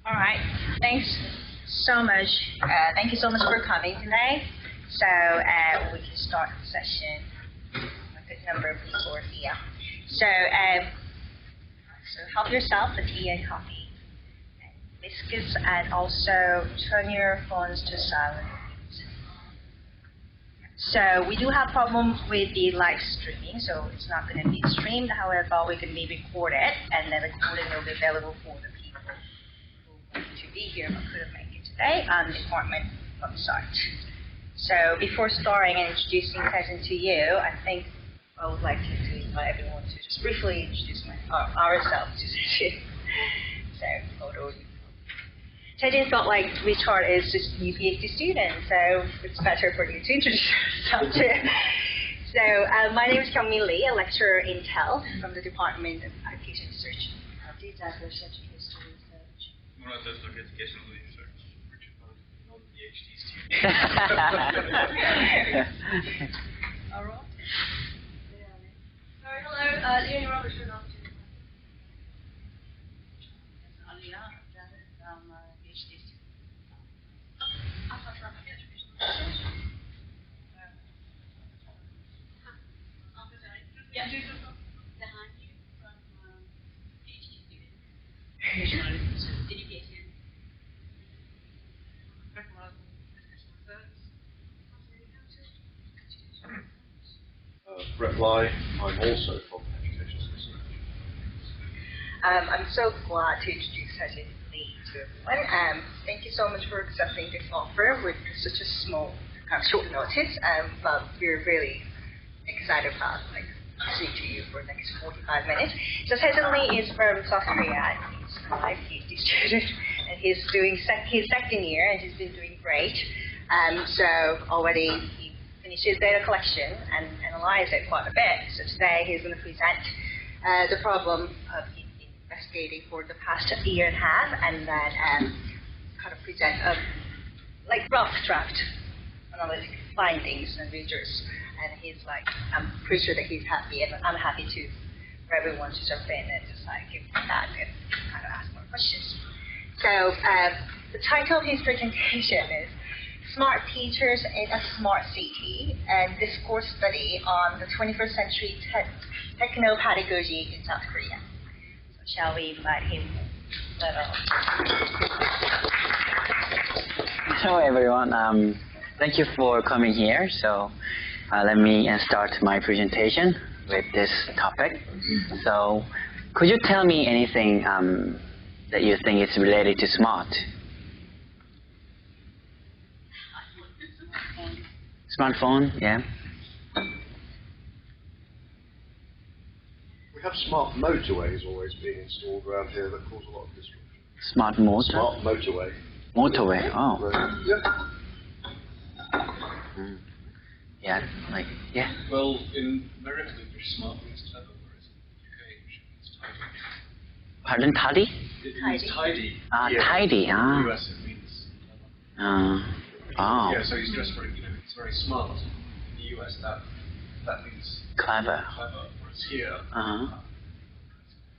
All right. Thanks so much. Thank you so much for coming today. So we can start the session. A good number of people are here. So help yourself with tea and coffee, and biscuits, and also turn your phones to silent. So we do have problems with the live streaming, so it's not going to be streamed. However, we can be recorded, and then the recording will be available for the people who want to be here but couldn't make it today on the department website. So before starting and introducing Sejin to you, I think I would like to invite everyone to just briefly introduce ourselves to Sejin. So over to you. Sejin felt like Richard is just a new PhD student, so it's better for you to introduce yourself too. So my name is Sejin Lee, a lecturer in TEL from the Department of Education Research. Educational research. One of those look educational research, which is not a PhD student. All right. Sorry, hello, Leonie Robertson. Yeah. Behind you from PhD student. Education. Brett Lai, I'm also from Educational Research. I'm so glad to introduce Sejin Lee to everyone. Thank you so much for accepting this offer with such a short notice. But we're really excited about listening to you for the next 45 minutes. So Sejin Lee is from South Korea. He's a PhD student, and he's doing his second year, and he's been doing great. So already he finished his data collection and analyzed it quite a bit. So today he's going to present the problem of investigating for the past year and a half, and then kind of present a rough draft analytic findings and results. And he's like, I'm pretty sure that he's happy, and I'm happy too, for everyone to jump in and just give feedback and kind of ask more questions. So the title of his presentation is Smart Teachers in a Smart City, and Discourse Study on the 21st Century Techno-pedagogy in South Korea. So shall we invite him? Hello everyone, thank you for coming here. So let me start my presentation with this topic. So could you tell me anything that you think is related to smart? Smartphone, yeah. We have smart motorways always being installed around here that cause a lot of disruption. Smart motor? Smart motorway. Motorway, oh. Yeah. Yeah, yeah. Well, in America, smart means clever, whereas in the UK, it means tidy. Pardon, tidy? It means tidy. Tidy, In the US, it means clever. Oh. Yeah, so he's just very, it's very smart. In the US, that means Clever. Whereas here, Wow.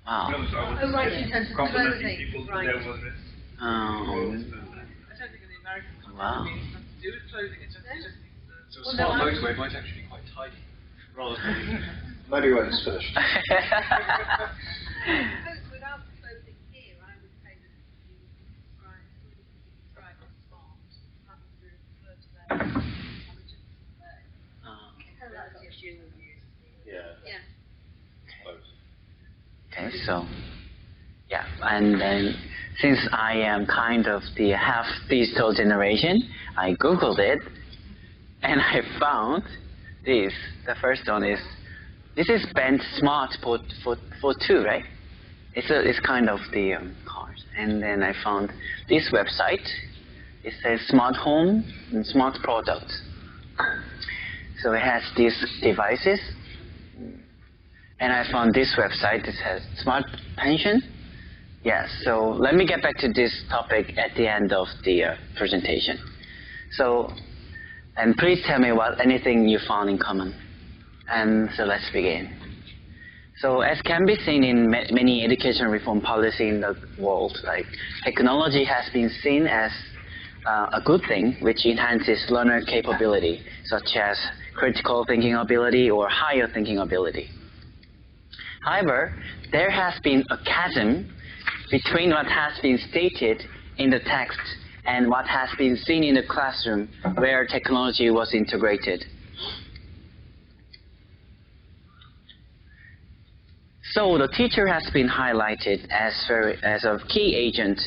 Oh, right, in terms of clothing. people Right. to know what it is. Oh. I don't think in the American context Wow. it means nothing to do with clothing. It's just So a smart motorway might actually be quite tidy, rather than... Maybe when it's finished. Without clothing here, I would say that you describe as smart. Having to refer to their intelligence there. That's the issue with you. Yeah. Okay, so, yeah, and then since I am kind of the half digital generation, I Googled it, and I found this. The first one is, this is band smart for two, right? It's kind of the cars. And then I found this website. It says smart home and smart products. So it has these devices. And I found this website. It has smart pension. Yes, so let me get back to this topic at the end of the presentation. So, and please tell me anything you found in common. And so let's begin. So as can be seen in many education reform policy in the world, like technology has been seen as a good thing which enhances learner capability, such as critical thinking ability or higher thinking ability. However, there has been a chasm between what has been stated in the text and what has been seen in the classroom where technology was integrated. So the teacher has been highlighted as a key agent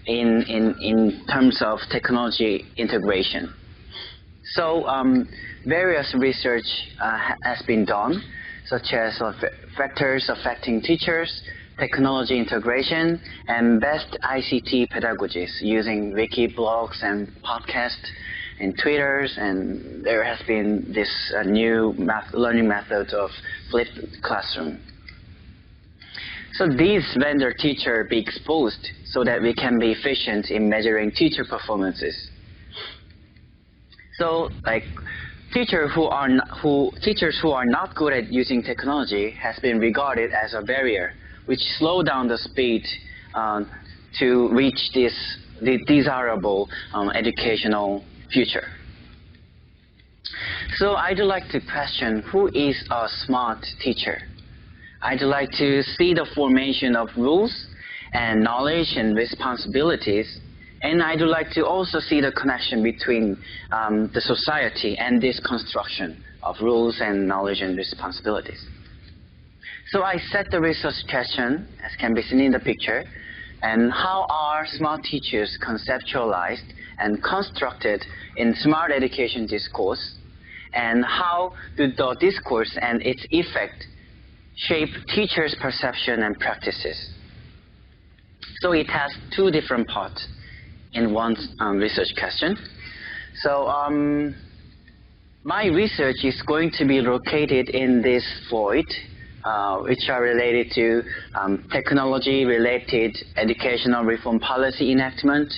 in terms of technology integration. So various research has been done, such as factors affecting teachers, technology integration, and best ICT pedagogies using wiki blogs and podcasts and Twitters, and there has been this new learning method of flipped classroom. So these vendor teacher be exposed so that we can be efficient in measuring teacher performances. So like teachers who are not good at using technology has been regarded as a barrier which slow down the speed to reach the desirable educational future. So I'd like to question who is a smart teacher. I'd like to see the formation of rules and knowledge and responsibilities, and I'd like to also see the connection between the society and this construction of rules and knowledge and responsibilities. So I set the research question, as can be seen in the picture, and how are smart teachers conceptualized and constructed in smart education discourse, and how do the discourse and its effect shape teachers' perception and practices. So it has two different parts in one research question. So my research is going to be located in this void, which are related to technology-related educational reform policy enactment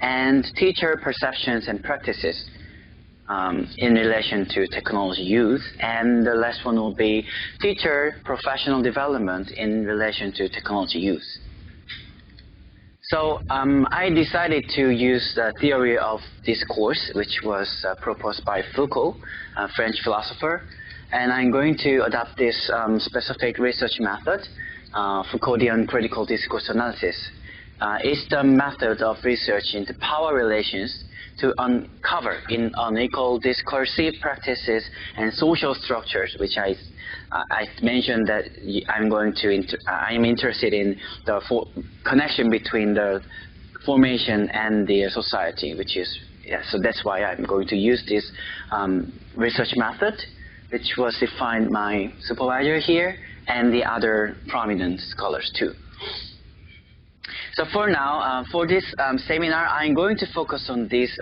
and teacher perceptions and practices in relation to technology use, and the last one will be teacher professional development in relation to technology use. So I decided to use the theory of discourse, which was proposed by Foucault, a French philosopher, and I'm going to adopt this specific research method, Foucauldian critical discourse analysis. It's the method of research into power relations to uncover in unequal discursive practices and social structures, which I mentioned that I'm interested in the connection between the formation and the society, which is, so that's why I'm going to use this research method, which was defined by my supervisor here and the other prominent scholars too. So for now, for this seminar, I'm going to focus on these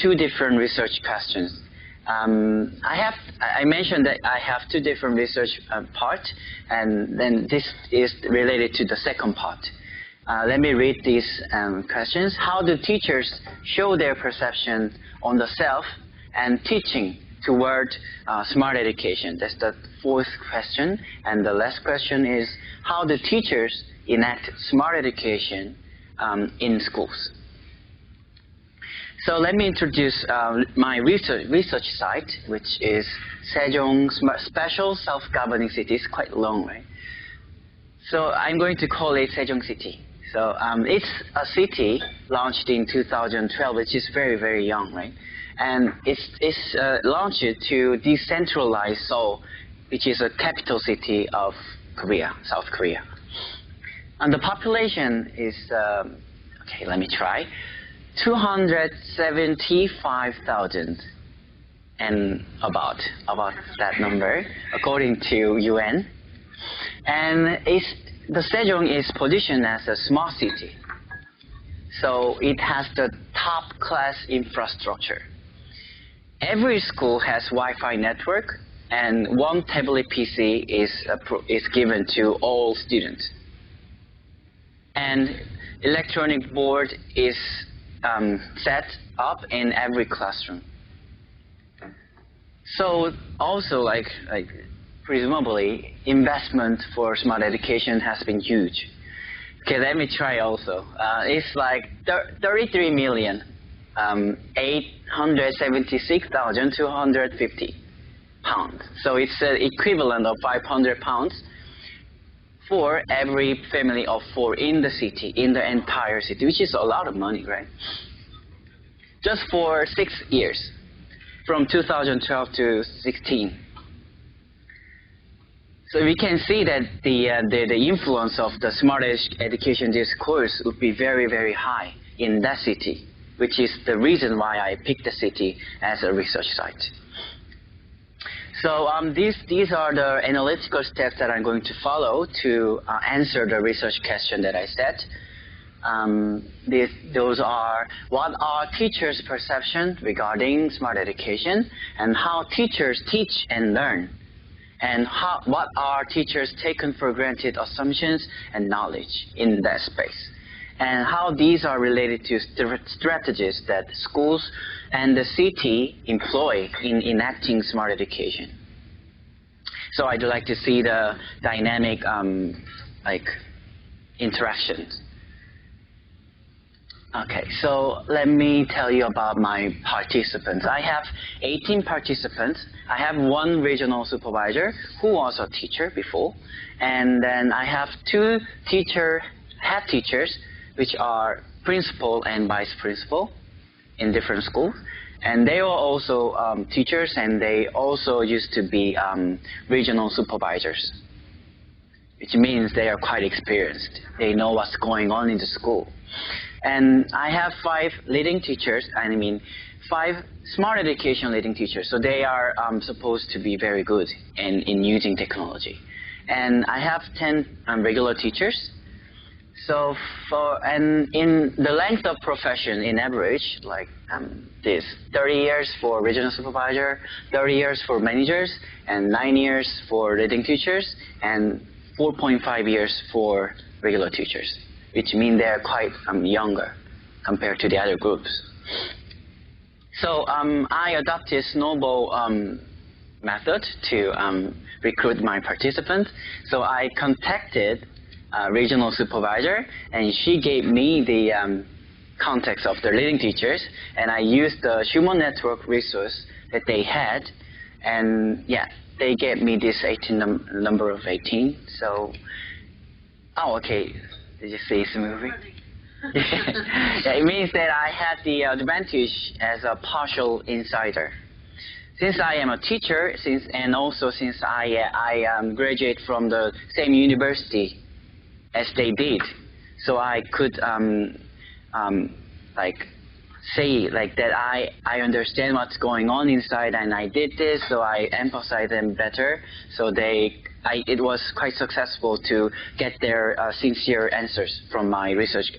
two different research questions. I mentioned that I have two different research parts, and then this is related to the second part. Let me read these questions. How do teachers show their perception on the self and teaching toward smart education? That's the fourth question. And the last question is, how do teachers enact smart education in schools? So let me introduce my research site, which is Sejong Special Self-Governing Cities. Quite long, right? So I'm going to call it Sejong City. So it's a city launched in 2012, which is very, very young, right? And it's launched to decentralize Seoul, which is a capital city of Korea, South Korea. And the population is, okay, let me try, 275,000 and about that number, according to UN. And the Sejong is positioned as a smart city. So it has the top-class infrastructure. Every school has Wi-Fi network, and one tablet PC is given to all students. And electronic board is set up in every classroom. So also, like presumably, investment for smart education has been huge. Okay, let me try also. It's like 33,876,250 pounds. So it's the equivalent of 500 pounds for every family of 4 in the city, in the entire city, which is a lot of money, right? Just for 6 years, from 2012 to 16. So we can see that the influence of the smart education discourse would be very, very high in that city, which is the reason why I picked the city as a research site. So these are the analytical steps that I'm going to follow to answer the research question that I set. Those are, what are teachers' perceptions regarding smart education, and how teachers teach and learn, and what are teachers' taken for granted assumptions and knowledge in that space, and how these are related to strategies that schools and the city employ in enacting smart education. So I'd like to see the dynamic interactions. Okay, so let me tell you about my participants. I have 18 participants. I have 1 regional supervisor who was a teacher before, and then I have 2 head teachers, which are principal and vice principal in different schools. And they are also teachers, and they also used to be regional supervisors, which means they are quite experienced. They know what's going on in the school. And I have 5 leading teachers, 5 smart education leading teachers. So they are supposed to be very good in using technology. And I have 10 regular teachers. So in the length of profession in average, like this, 30 years for regional supervisor, 30 years for managers, and 9 years for leading teachers, and 4.5 years for regular teachers, which means they're quite younger compared to the other groups. So I adopted snowball method to recruit my participants. So I contacted regional supervisor, and she gave me the context of the leading teachers, and I used the human network resource that they had, and yeah, they gave me this number of 18. So, oh, okay. Did you see this movie? Yeah, it means that I had the advantage as a partial insider. Since I am a teacher, and also since I graduate from the same university as they did, so I could say that I understand what's going on inside, and I did this, so I emphasize them better. So it was quite successful to get their sincere answers from my research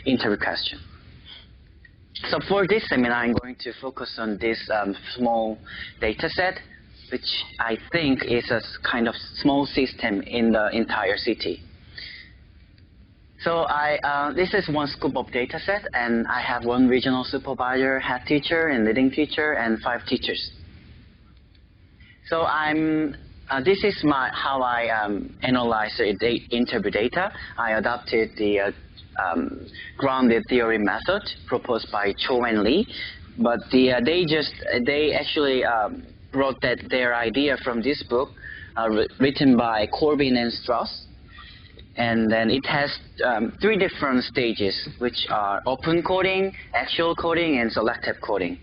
interview question. So for this seminar, I'm going to focus on this small data set, which I think is a kind of small system in the entire city. So this is one scoop of data set, and I have 1 regional supervisor, head teacher, and leading teacher, and 5 teachers. So this is how I analyze the interview data. I adopted the grounded theory method proposed by Cho and Lee, but they actually brought their idea from this book written by Corbin and Strauss. And then it has 3 different stages, which are open coding, actual coding, and selective coding.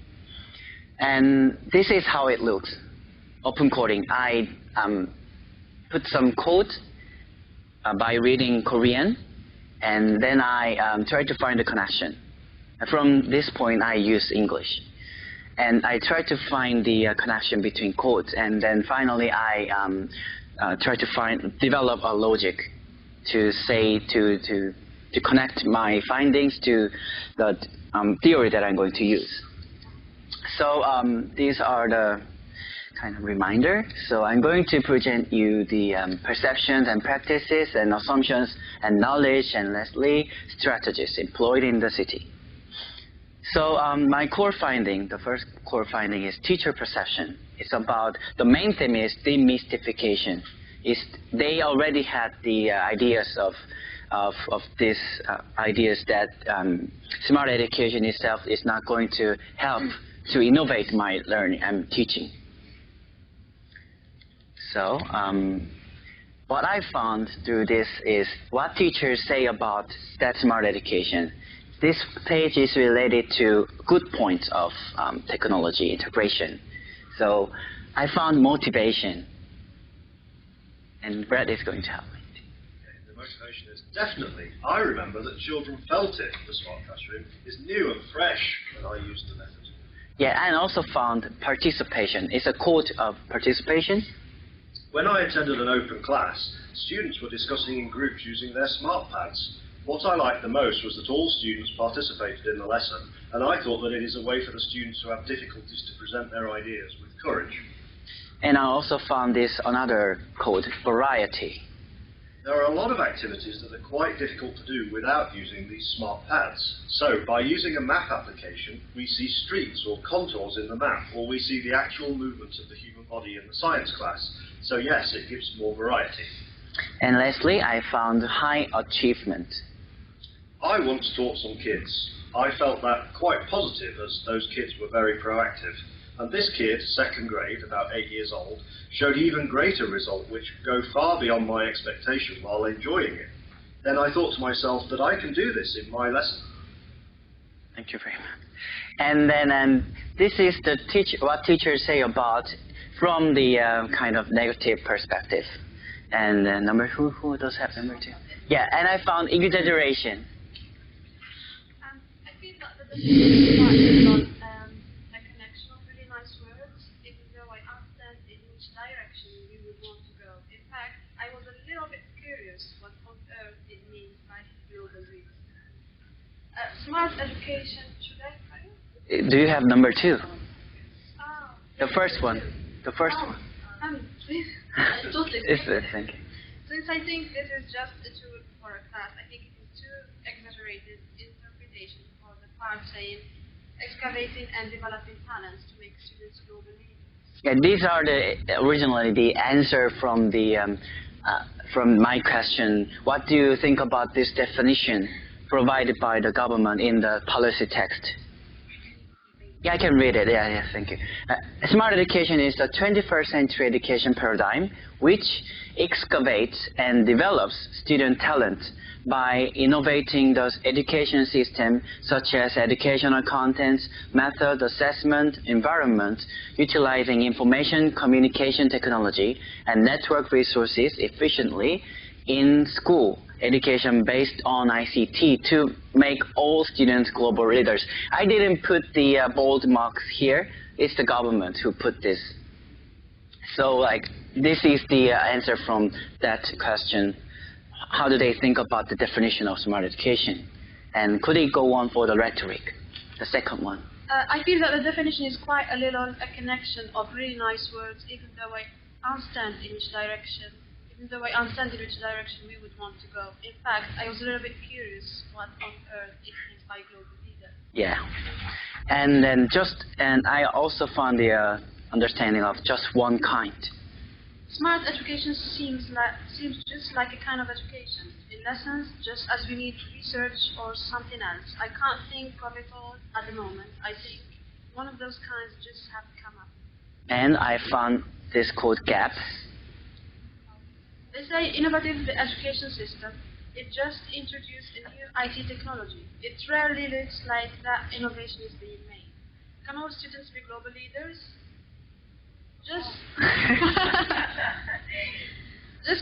And this is how it looks. Open coding, I put some code by reading Korean, and then I try to find the connection. From this point, I use English. And I try to find the connection between codes, and then finally I try to develop a logic to connect my findings to the theory that I'm going to use. So these are the kind of reminder. So I'm going to present you the perceptions and practices and assumptions and knowledge and lastly strategies employed in the city. So my core finding, the first core finding is teacher perception. It's about, the main theme is demystification. They already had the ideas of these ideas that smart education itself is not going to help to innovate my learning and teaching. So what I found through this is what teachers say about that smart education. This page is related to good points of technology integration. So I found motivation, and Brett is going to help me. Okay, the motivation is definitely, I remember that children felt it. The smart classroom is new and fresh when I used the method. Yeah, and also found participation. It's a quote of participation. When I attended an open class, students were discussing in groups using their smart pads. What I liked the most was that all students participated in the lesson, and I thought that it is a way for the students who have difficulties to present their ideas with courage. And I also found this another quote, variety. There are a lot of activities that are quite difficult to do without using these smart pads. So, by using a map application, we see streets or contours in the map, or we see the actual movements of the human body in the science class. So yes, it gives more variety. And lastly, I found high achievement. I once taught some kids. I felt that quite positive, as those kids were very proactive. And this kid, second grade, about 8 years old, showed even greater result, which go far beyond my expectation while enjoying it. Then I thought to myself that I can do this in my lesson. Thank you very much. And then this is the what teachers say about from the kind of negative perspective. And who does have number 2? Yeah, and I found exaggeration. I feel that the definition on a connection of really nice words, even though I understand in which direction we would want to go. In fact, I was a little bit curious what on earth it means by global reading. Smart education, should I try it? Do you have number 2? Oh, The first one. The first one. Totally. Thank you. Since I think this is just a tool for a class, I think it is too exaggerated interpretation for the part saying excavating and developing talents to make students global leaders. Yeah, these are originally the answer from my question. What do you think about this definition provided by the government in the policy text? Yeah, I can read it. Yeah, thank you. Smart education is the 21st century education paradigm which excavates and develops student talent by innovating the education system such as educational contents, method, assessment, environment, utilizing information communication technology and network resources efficiently in school education based on ICT to make all students global leaders. I didn't put the bold marks here. It's the government who put this. So this is the answer from that question. How do they think about the definition of smart education? And could it go on for the rhetoric, the second one? I feel that the definition is quite a little a connection of really nice words, even though I understand in which direction we would want to go. In fact, I was a little bit curious what on earth it means by global leader. Yeah. And then I also found the understanding of just one kind. Smart education seems just like a kind of education. In lessons, just as we need research or something else. I can't think of it all at the moment. I think one of those kinds just have to come up. And I found this called gap. They say innovative education system. It just introduced a new IT technology. It rarely looks like that innovation is being made. Can all students be global leaders? Just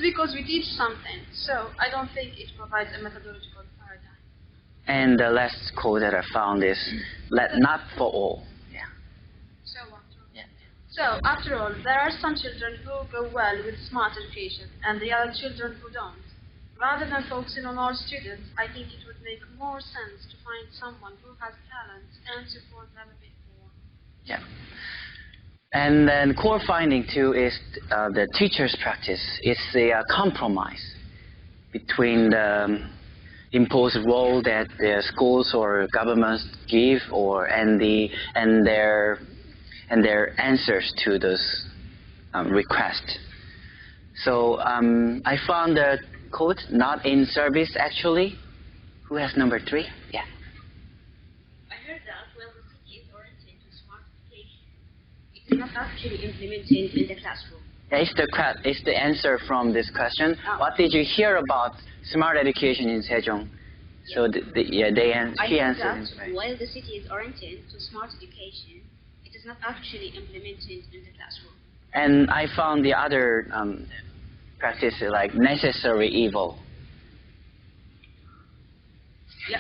because we teach something. So I don't think it provides a methodological paradigm. And the last quote that I found is not for all. Yeah. So after all, there are some children who go well with smart education and the other children who don't. Rather than focusing on all students, I think it would make more sense to find someone who has talent and support them a bit more. Yeah. And then core finding too is the teacher's practice. It's a compromise between the imposed role that the schools or governments give, and their answers to those requests. So I found the code not in service actually. Who has number 3? Yeah. I heard that while the city is oriented to smart education, it is not actually implemented in the classroom. It's the answer from this question. What did you hear about smart education in Sejong? So she answered. That while the city is oriented to smart education, it is not actually implemented in the classroom. And I found the other practices like necessary evil. Yeah,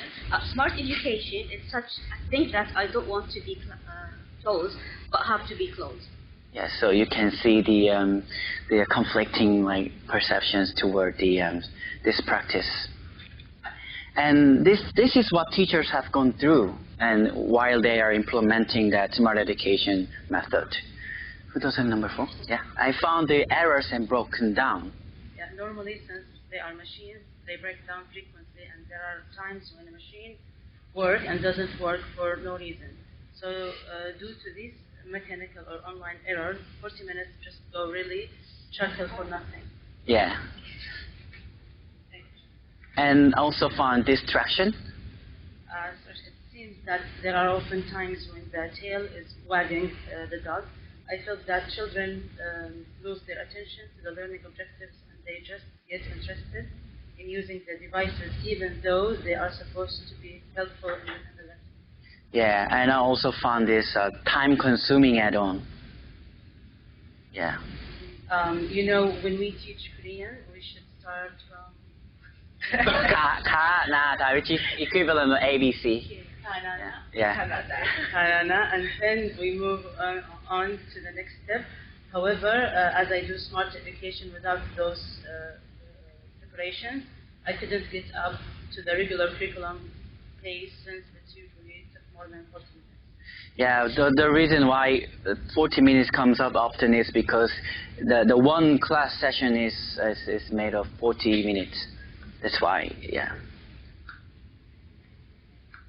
smart education is such a thing that I don't want to be closed, but have to be closed. Yeah, so you can see the conflicting perceptions toward this practice. And this is what teachers have gone through, and while they are implementing that smart education method. Who does have number 4? Yeah, I found the errors and broken down. Yeah, normally since they are machines, they break down frequently, and there are times when a machine works and doesn't work for no reason. So due to this mechanical or online error, 40 minutes just go really chuckle for nothing. Yeah. And also found distraction. So it seems that there are often times when the tail is wagging the dog. I felt that children lose their attention to the learning objectives, and they just get interested in using the devices, even though they are supposed to be helpful in the lesson. Yeah, and I also found this time-consuming add-on. Yeah. You know, when we teach Korean, we should start from which is equivalent of ABC. Yeah. And then we move on to the next step. However, as I do smart education without those preparations, I couldn't get up to the regular curriculum pace since it's usually took more than 40 minutes. Yeah, the reason why 40 minutes comes up often is because the one class session is made of 40 minutes. That's why, yeah.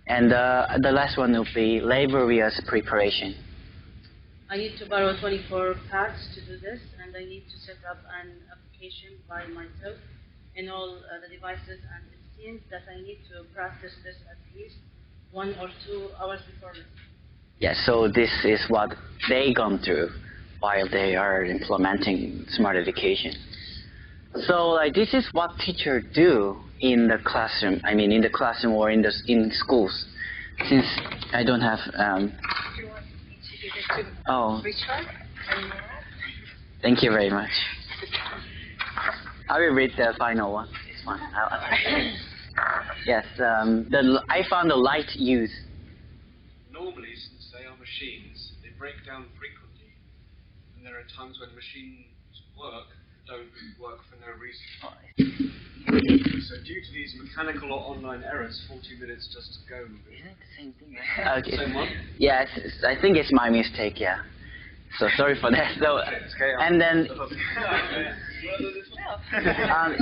And the last one will be laborious preparation. I need to borrow 24 pads to do this, and I need to set up an application by myself in all the devices, and it seems that I need to practice this at least 1 or 2 hours before this. Yeah, so this is what they gone through while they are implementing smart education. So this is what teachers do in the classroom. I mean, in the classroom or in schools. Since I don't have. Do you want me to give it to Richard? Thank you very much. I will read the final one. It's fine. Yes, I found the light use. Normally, since they are machines, they break down frequently, and there are times when machines don't work for no reason. So due to these mechanical or online errors, 40 minutes just go. Isn't it the same thing? Right? Okay. Same one? Yes, I think it's my mistake, yeah. So sorry for that. So, and then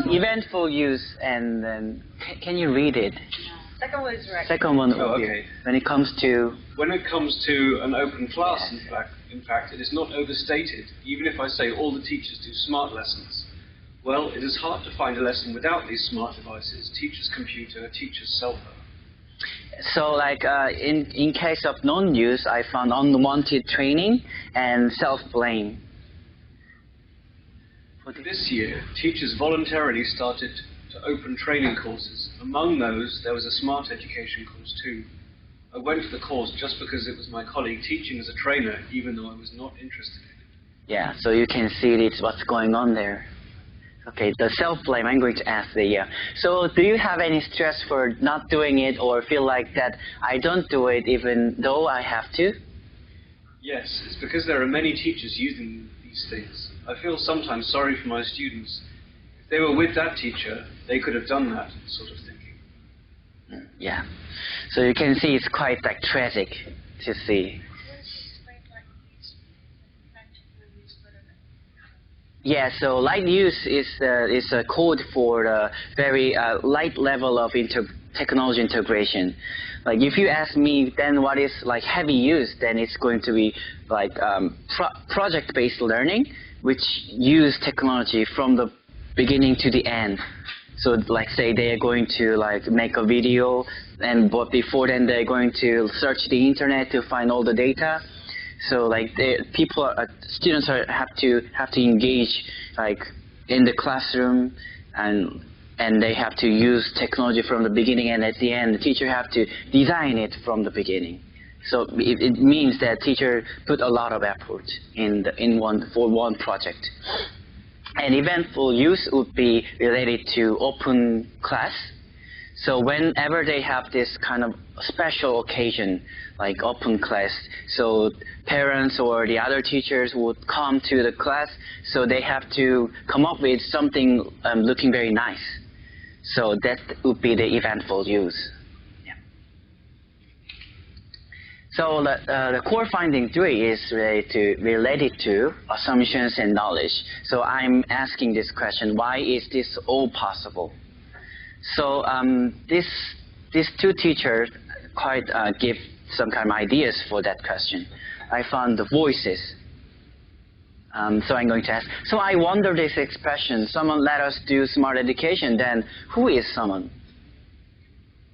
eventful use, and then can you read it? Second one is right. Second one. Okay. When it comes to an open class, in fact, it is not overstated. Even if I say all the teachers do smart lessons, well, it is hard to find a lesson without these smart devices: teacher's computer, teacher's cell phone. So, in case of non-use, I found unwanted training and self-blame. This year, teachers voluntarily started to open training courses. Among those, there was a smart education course too. I went for the course just because it was my colleague teaching as a trainer, even though I was not interested in it. Yeah, so you can see what's going on there. Okay, the self-blame, I'm going to ask so do you have any stress for not doing it, or feel like that I don't do it even though I have to? Yes, it's because there are many teachers using these things. I feel sometimes sorry for my students. If they were with that teacher, they could have done that sort of thinking. Yeah, so you can see it's quite tragic to see. Yeah, so light use is a code for a very light level of technology integration. Like if you ask me, then what is like heavy use? Then it's going to be like project-based learning, which use technology from the beginning to the end. So like say they are going to like make a video, and but before then they're going to search the internet to find all the data. So like students have to engage like in the classroom, and they have to use technology from the beginning, and at the end the teacher have to design it from the beginning. So it means that teacher put a lot of effort for one project. And eventful use would be related to open class. So whenever they have this kind of special occasion, like open class, so parents or the other teachers would come to the class, so they have to come up with something looking very nice. So that would be the eventful use. Yeah. So the core finding 3 is related to assumptions and knowledge. So I'm asking this question: why is this all possible? So these 2 teachers quite give some kind of ideas for that question. I found the voices. So I'm going to ask. So I wonder this expression: someone let us do smart education. Then who is someone?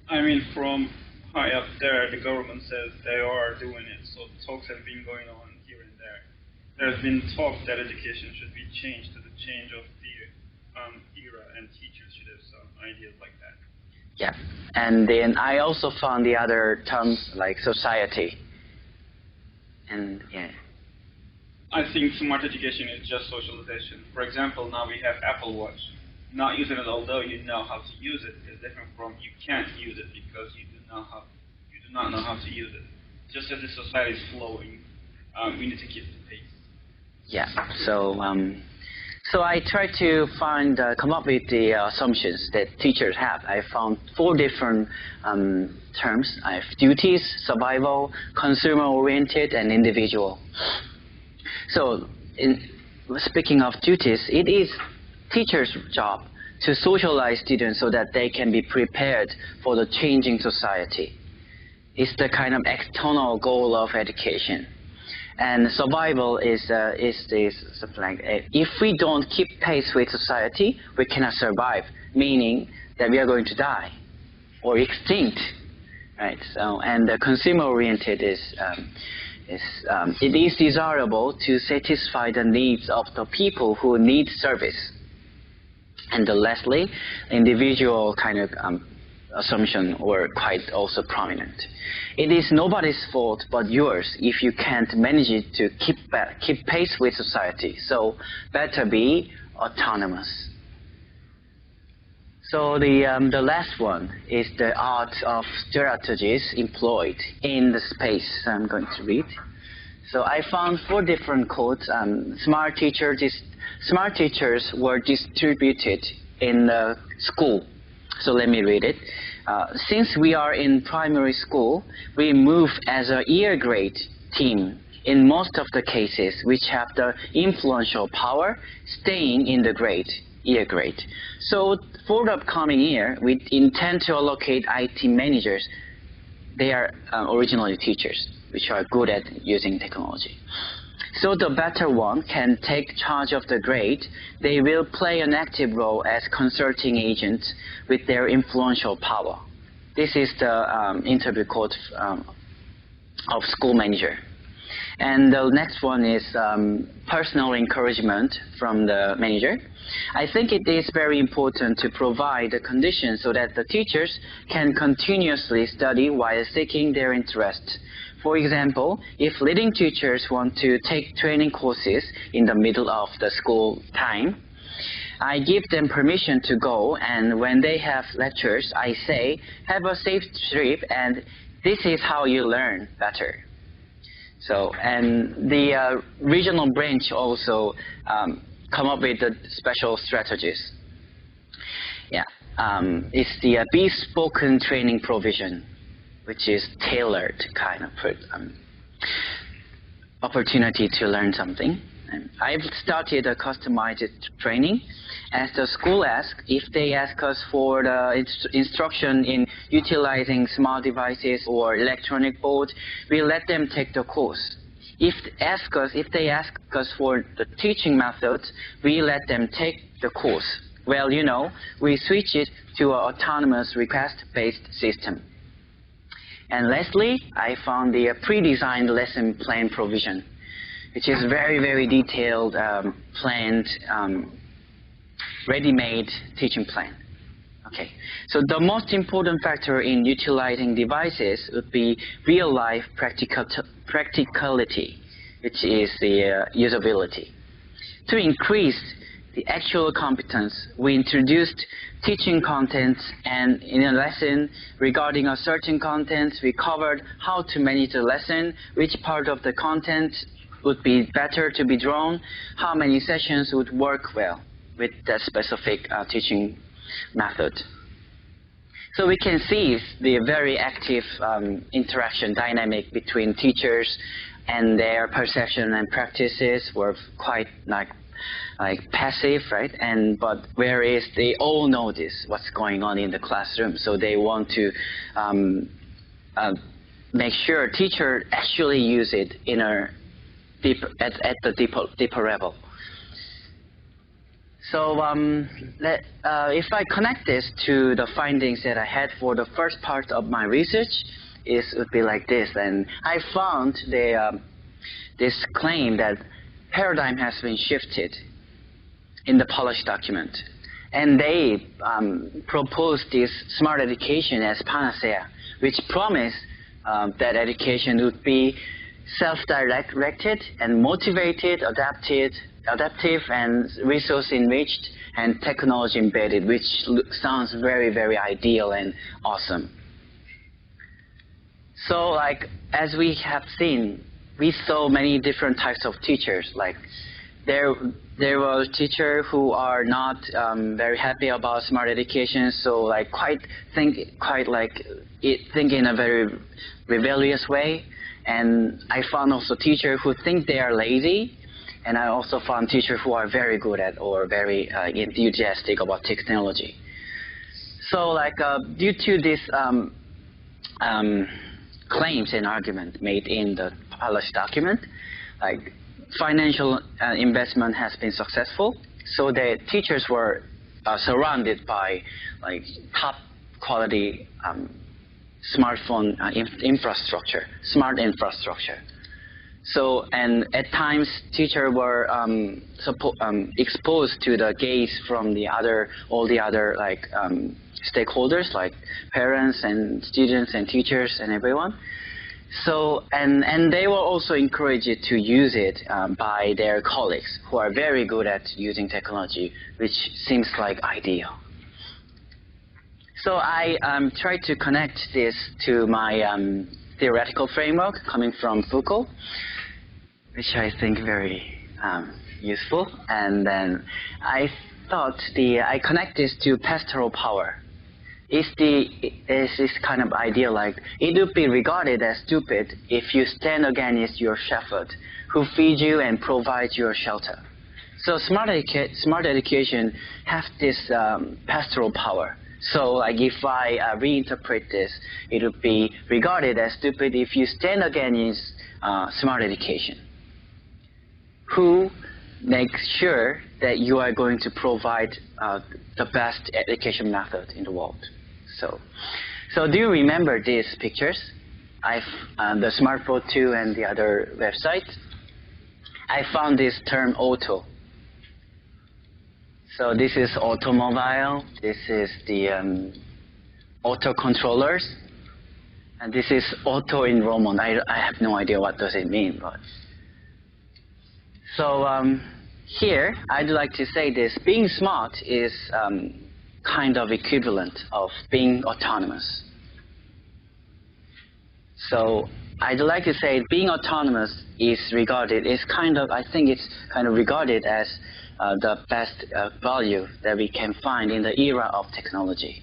I mean, from high up there, the government says they are doing it. So talks have been going on here and there. There's been talk that education should be changed to the change of the era, and teachers should have some ideas like that. Yeah, and then I also found the other terms like society. And yeah. I think smart education is just socialization. For example, now we have Apple Watch. Not using it, although you know how to use it, is different from you can't use it because you do not know how to use it. Just as the society is flowing, we need to keep the pace. Yeah. So I tried to come up with the assumptions that teachers have. I found 4 different terms. I have duties, survival, consumer-oriented, and individual. So speaking of duties, it is teachers' job to socialize students so that they can be prepared for the changing society. It's the kind of external goal of education. And survival is something like, if we don't keep pace with society, we cannot survive, meaning that we are going to die or extinct, right? So, and the consumer-oriented it is desirable to satisfy the needs of the people who need service. And lastly, individual kind of assumption were quite also prominent. It is nobody's fault but yours if you can't manage it to keep pace with society. So better be autonomous. So the last one is the art of strategies employed in the space I'm going to read. So I found 4 different quotes. Smart teachers were distributed in the school. So let me read it. Since we are in primary school, we move as a year grade team in most of the cases, which have the influential power staying in the year grade. So for the upcoming year, we intend to allocate IT managers. They are originally teachers, which are good at using technology. So the better one can take charge of the grade. They will play an active role as consulting agents with their influential power. This is the interview quote of school manager. And the next one is personal encouragement from the manager. I think it is very important to provide the conditions so that the teachers can continuously study while seeking their interests. For example, if leading teachers want to take training courses in the middle of the school time, I give them permission to go, and when they have lectures, I say, have a safe trip, and this is how you learn better. So, and the regional branch also come up with the special strategies. Yeah, it's the bespoke training provision, which is tailored kind of opportunity to learn something. I've started a customized training. As the school asks, if they ask us for the instruction in utilizing smart devices or electronic board, we let them take the course. If they ask us for the teaching methods, we let them take the course. Well, you know, we switch it to an autonomous request-based system. And lastly, I found the pre-designed lesson plan provision, which is very, very detailed, planned, ready-made teaching plan. Okay, so the most important factor in utilizing devices would be real-life practicality, which is the usability. To increase the actual competence, we introduced teaching contents, and in a lesson regarding a certain content, we covered how to manage the lesson, which part of the content would be better to be drawn, how many sessions would work well with the specific teaching method. So we can see the very active interaction dynamic between teachers, and their perception and practices were quite like passive, right? But whereas they all notice what's going on in the classroom, so they want to make sure teacher actually use it in a at the deeper level. So if I connect this to the findings that I had for the first part of my research, it would be like this. And I found this claim that paradigm has been shifted in the published document. And they proposed this smart education as panacea, which promised that education would be self-directed and motivated, adaptive and resource-enriched and technology-embedded, which sounds very, very ideal and awesome. So, like, as we have seen, we saw many different types of teachers. Like, there were teachers who are not very happy about smart education, so like think in a very rebellious way. And I found also teachers who think they are lazy, and I also found teachers who are very good at or very enthusiastic about technology. So, like, due to this claims and argument made in the published document, like, financial investment has been successful, so the teachers were surrounded by like top quality smartphone infrastructure, smart infrastructure. So, and at times teachers were exposed to the gaze from all the other like stakeholders, like parents and students and teachers and everyone. So, and they were also encouraged to use it by their colleagues who are very good at using technology, which seems like ideal. So I tried to connect this to my theoretical framework coming from Foucault, which I think very useful. And then I thought I connect this to pastoral power. Is this kind of idea like it would be regarded as stupid if you stand against your shepherd who feeds you and provides your shelter. So smart education has this pastoral power. So like if I reinterpret this, it would be regarded as stupid if you stand against smart education, who makes sure that you are going to provide the best education method in the world. So do you remember these pictures? The Smartboard 2 and the other websites. I found this term auto. So this is automobile. This is the auto controllers, and this is auto enrollment. I have no idea what does it mean, but so here I'd like to say this: being smart is kind of equivalent of being autonomous. So I'd like to say being autonomous is kind of regarded as the best value that we can find in the era of technology.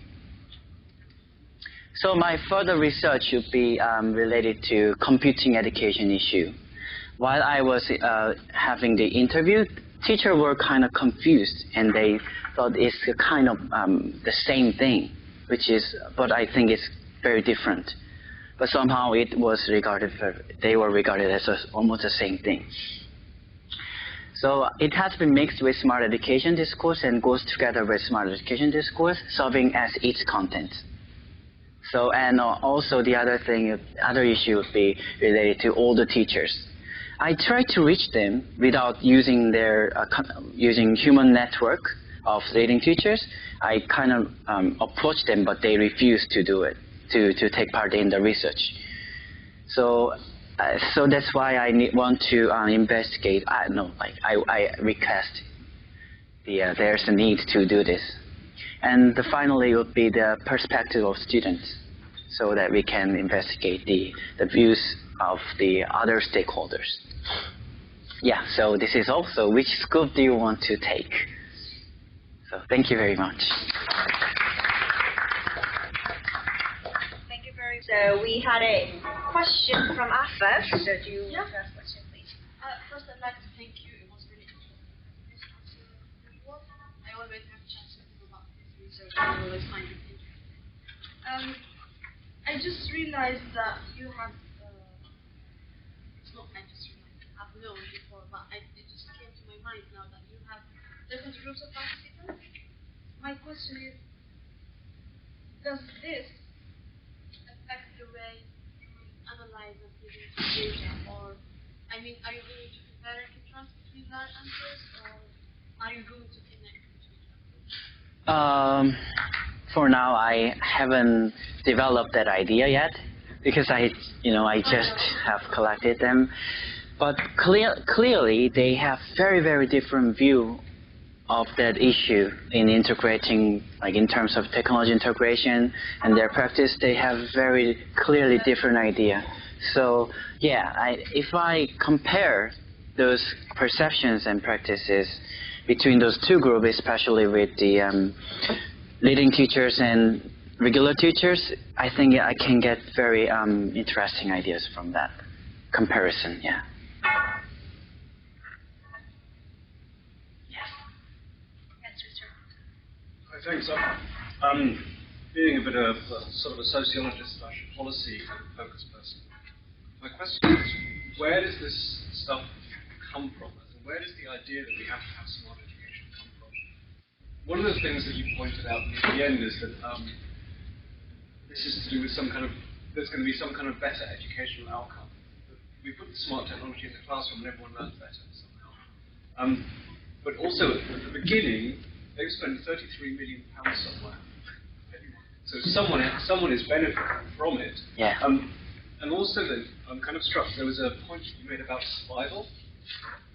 So my further research should be related to computing education issue. while I was having the interview, teachers were kind of confused, and they thought it's a kind of the same thing, but I think it's very different. But somehow it was they were regarded as almost the same thing. So it has been mixed with smart education discourse and goes together with smart education discourse, serving as its content. So, and also the other issue would be related to older teachers. I try to reach them without using using human network of leading teachers. I kind of approach them, but they refuse to do it, to take part in the research. So that's why I want to investigate. I request there's a need to do this. And finally would be the perspective of students, so that we can investigate the views of the other stakeholders. Yeah, so this is also, which scope do you want to take? So thank you very much. Thank you very much. So we had a question from Afaf. So do you want to ask a question, please? First, I'd like to thank you. It was really interesting. I always have a chance to think about this research. I always find it interesting. I just realized that you have, it's not I just realized, I've known before, but it just came to my mind now that you have different groups of participants. My question is, does this affect the way you analyze and present data? Or, I mean, are you going to compare and contrast between their answers, or are you going to connect between them? For now, I haven't developed that idea yet, because I just have collected them. But clearly, they have very, very different view of that issue in integrating, like in terms of technology integration and their practice. They have very clearly different idea. So yeah, if I compare those perceptions and practices between those two groups, especially with the leading teachers and regular teachers, I think I can get very interesting ideas from that comparison. Yeah. Yes. Hi, thanks. Being a bit of sort of a sociologist / policy focused person, my question is, where does this stuff come from? Where does the idea that we have to have smart education come from? One of the things that you pointed out at the end is that this is to do with there's going to be some kind of better educational outcome. We put the smart technology in the classroom and everyone learns better somehow. But also at the beginning, they've spent £33 million somewhere. So someone is benefiting from it. Yeah. And also then, I'm kind of struck, there was a point you made about survival.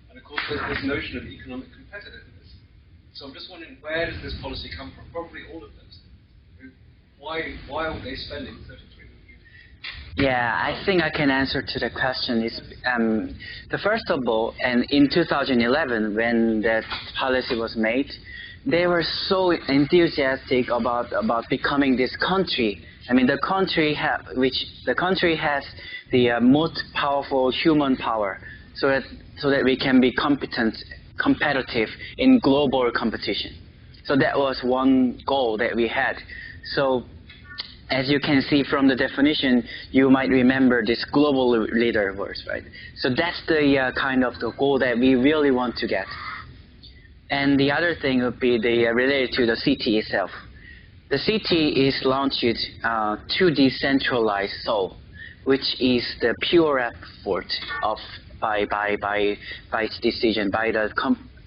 And of course, there's this notion of economic competitiveness. So I'm just wondering, where does this policy come from? Probably all of those things. Why are they spending 33 million? Yeah, I think I can answer to the question. Is the first of all, and in 2011, when that policy was made, they were so enthusiastic about becoming this country. I mean, the country has the most powerful human power, so that we can be competitive in global competition. So that was one goal that we had. So as you can see from the definition, you might remember this global leader words, right? So that's the kind of the goal that we really want to get. And the other thing would be related to the city itself. The city is launched to decentralize Seoul, which is the pure effort by its decision, by the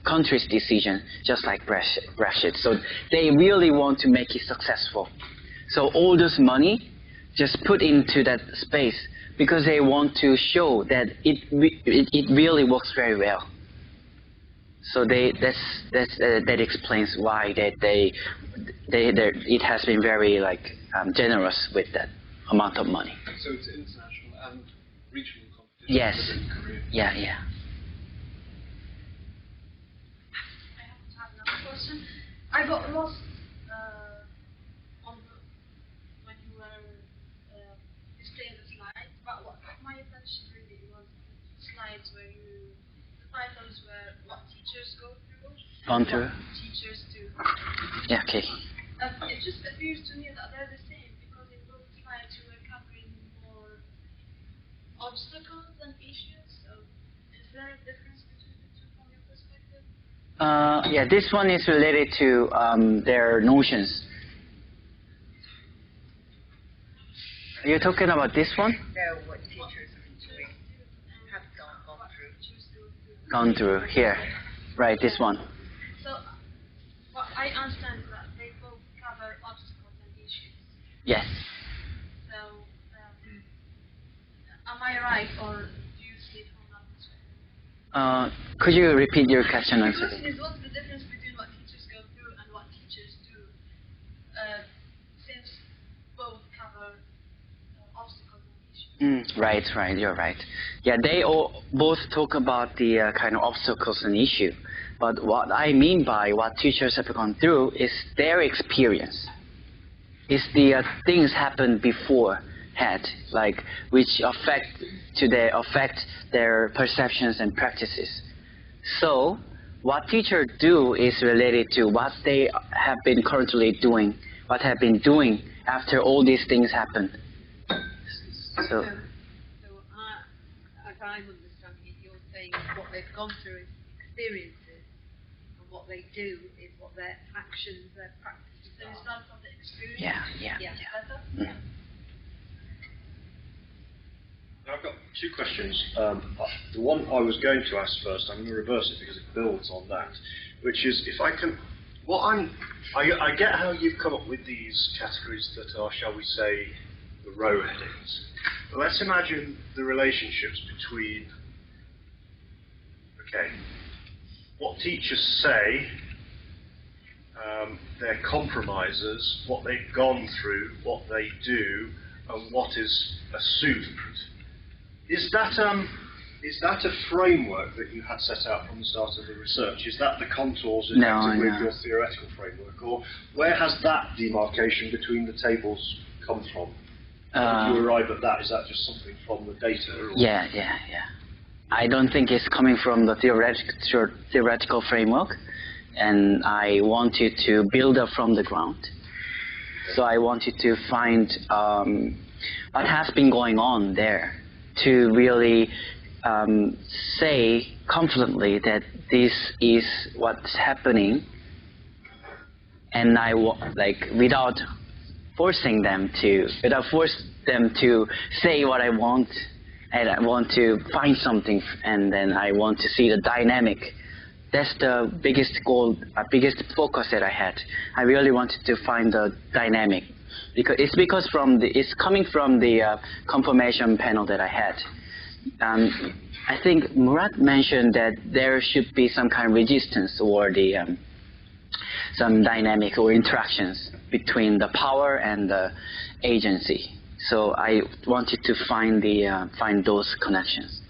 country's decision, just like Brexit. So they really want to make it successful. So all this money just put into that space because they want to show that it really works very well. So that explains why it has been very generous with that amount of money. So it's international and regional competition. Yes. Yeah. I have another question. I got lost when you were displaying the slides, but what caught my attention really was slides where the titles were what teachers go through. Gone through? What teachers do. Yeah, okay. It just appears to me that they're the same because in both slides you were covering more obstacles than issues. So is there a difference between the two from your perspective? Yeah, this one is related to their notions. Are you talking about this one? No, what teachers actually have gone through. Gone through, here. Right, this one. So what I understand is that they both cover obstacles and issues. Yes. So am I right, or do you see it from that perspective? Could you repeat your question? The question is, what's the difference between what teachers go through and what teachers do, since both cover obstacles and issues? Right, you're right. Yeah, they both talk about the kind of obstacles and issue. But what I mean by what teachers have gone through is their experience. It's the things happened beforehand, like which affect their perceptions and practices. So what teachers do is related to what they have been currently doing, what have been doing after all these things happened. So as I'm understanding it, you're saying what they've gone through is experiences, and what they do is what their actions, their practices. So it's not from the experience. Yeah. Better? I've got two questions. The one I was going to ask first, I'm going to reverse it because it builds on that, which is if I can, I get how you've come up with these categories that are, shall we say, the row headings. But let's imagine the relationships between, what teachers say, their compromises, what they've gone through, what they do, and what is assumed. Is that a framework that you had set out from the start of the research? Is that the contours effectively of your theoretical framework? Or where has that demarcation between the tables come from? How did you arrive at that? Is that just something from the data? Or? Yeah. I don't think it's coming from the theoretical framework, and I wanted to build up from the ground. So I wanted to find what has been going on there to really say confidently that this is what's happening, and without forcing them to say what I want, and I want to find something, and then I want to see the dynamic. That's the biggest goal, biggest focus that I had. I really wanted to find the dynamic, because it's coming from the confirmation panel that I had. I think Murat mentioned that there should be some kind of resistance or some dynamic or interactions between the power and the agency. So I wanted to find those connections.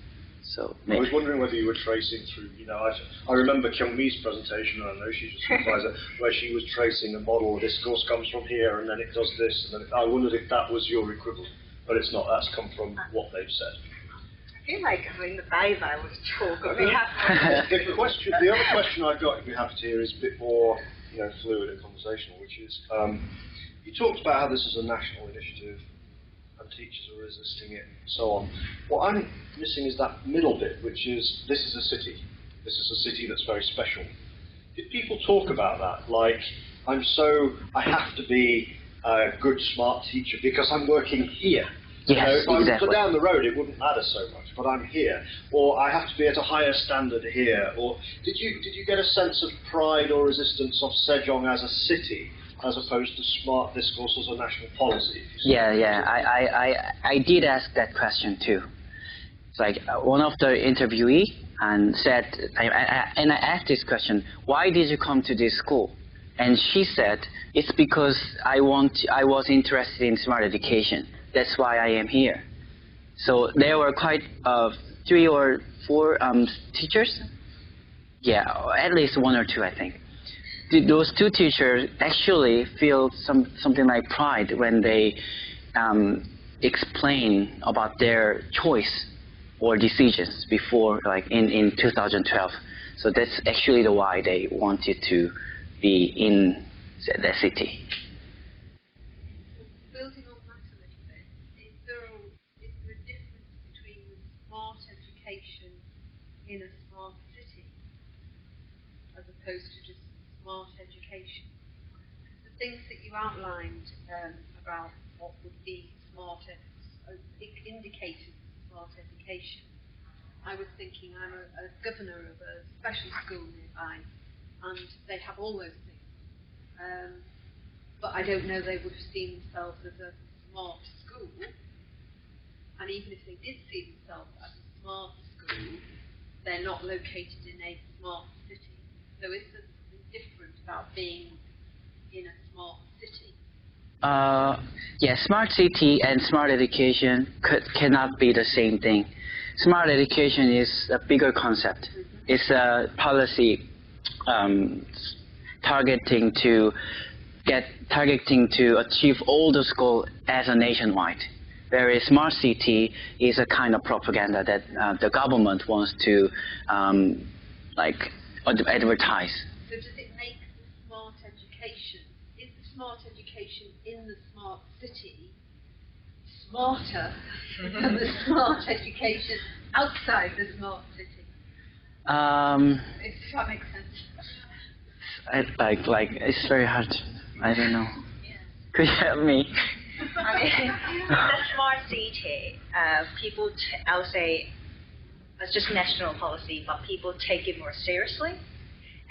So I was wondering whether you were tracing through, I remember Kyung-mi's presentation, and I know she's a supervisor, where she was tracing a model, discourse comes from here, and then it does this, and then I wondered if that was your equivalent, but it's not, that's come from what they've said. I feel like I'm in the Bible with talk on behalf the other question I've got, if you have to hear, is a bit more fluid and conversational, which is, you talked about how this is a national initiative, and teachers are resisting it, and so on. What I'm missing is that middle bit, which is, this is a city. This is a city that's very special. Did people talk about that? Like, I have to be a good, smart teacher because I'm working here. Yes, if I exactly. was down the road, it wouldn't matter so much, but I'm here. Or I have to be at a higher standard here. Or did you get a sense of pride or resistance of Sejong as a city, as opposed to smart discourse as a national policy? Yeah. I did ask that question too. It's like one of the interviewee and said, and I asked this question: why did you come to this school? And she said, it's because I was interested in smart education. That's why I am here. So there were quite 3 or 4 teachers. Yeah, at least 1 or 2, I think. Those 2 teachers actually feel something like pride when they explain about their choice or decisions before, like in 2012. So that's actually the why they wanted to be in the city. Building on that a little bit, is there a difference between smart education in a smart city as opposed to just smart education? The things that you outlined about what would be indicators of smart education, I was thinking I'm a governor of a special school nearby, and they have all those things. But I don't know they would have seen themselves as a smart school, and even if they did see themselves as a smart school, they're not located in a smart city. So is there something different about being in a smart city? Yeah, smart city and smart education cannot be the same thing. Smart education is a bigger concept. It's a policy targeting to achieve all the goals as a nationwide. Whereas smart city is a kind of propaganda that the government wants to advertise. So does it make the smart education, is the smart education in the smart city smarter than the smart education outside the smart city? If that makes sense. It's very hard. I don't know. Yeah. Could you help me? I mean, the smart city, people, I would say, it's just national policy, but people take it more seriously.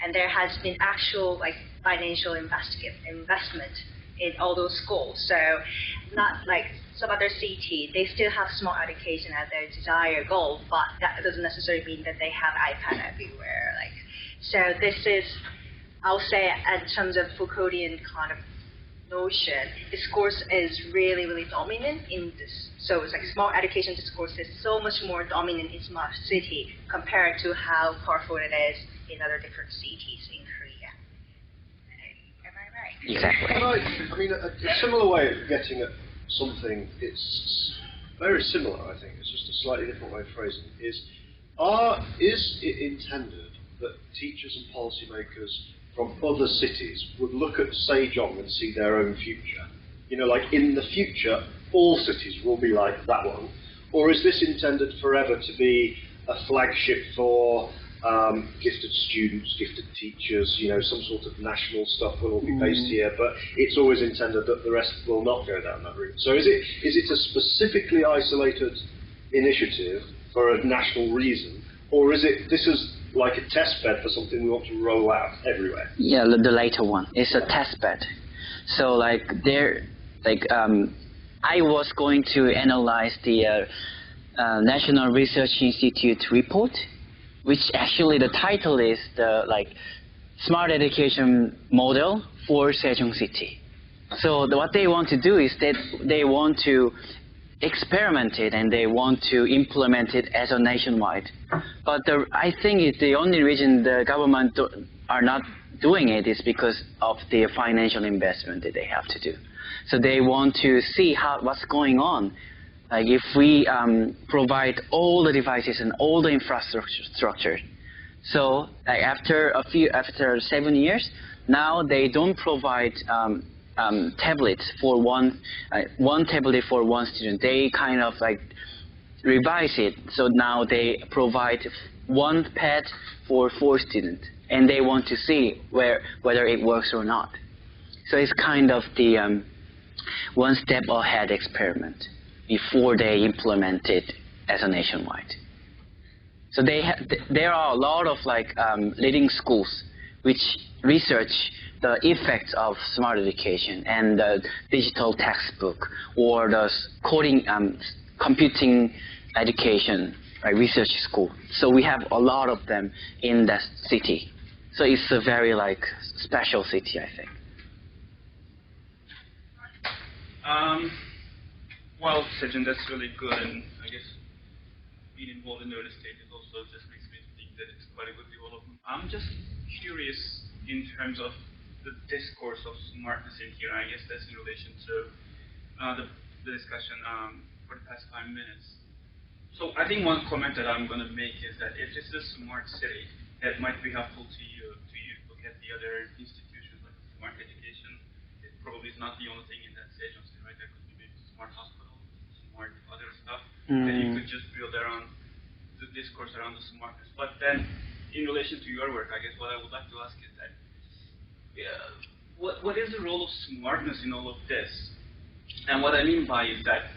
And there has been actual financial investment in all those schools. So not like some other city, they still have smart education as their desired goal, but that doesn't necessarily mean that they have iPad everywhere. So this is, I'll say, in terms of Foucauldian kind of notion, discourse is really, really dominant in this. So it's like smart education discourse is so much more dominant in smart city compared to how powerful it is in other different cities in Korea. Am I right? Exactly. I mean, a similar way of getting at something, it's very similar, I think, it's just a slightly different way of phrasing it, is it intended that teachers and policymakers from other cities would look at Sejong and see their own future? You know, like in the future, all cities will be like that one. Or is this intended forever to be a flagship for gifted students, gifted teachers, you know, some sort of national stuff will all be based here, but it's always intended that the rest will not go down that route? So is it a specifically isolated initiative for a national reason, or is this is like a test bed for something we want to roll out everywhere? Yeah, the later one. It's a test bed. So I was going to analyze the National Research Institute report, which actually the title is the Smart Education Model for Sejong City. So what they want to do is that they want to experiment it and they want to implement it as a nationwide. But I think the only reason the government are not doing it is because of the financial investment that they have to do. So they want to see what's going on. Like if we provide all the devices and all the infrastructure. So after 7 years, now they don't provide tablets for one tablet for one student. They kind of revise it. So now they provide one pad for 4 students, and they want to see whether it works or not. So it's kind of the one step ahead experiment before they implement it as a nationwide. So there are a lot of leading schools which research the effects of smart education and the digital textbook or the coding, computing education research school. So we have a lot of them in the city. So it's a very special city, I think. Well, Sejin, that's really good, and I guess being involved in the early stages also just makes me think that it's quite a good development. I'm just curious in terms of the discourse of smartness in here. I guess that's in relation to the discussion for the past 5 minutes. So I think one comment that I'm going to make is that if this is a smart city, it might be helpful to you look at the other institutions like smart education. It probably is not the only thing in that Sejong City, right? There could be maybe smart hospital, smart other stuff that you could just build around the discourse around the smartness. But then, in relation to your work, I guess what I would like to ask is that, what is the role of smartness in all of this? And what I mean by is that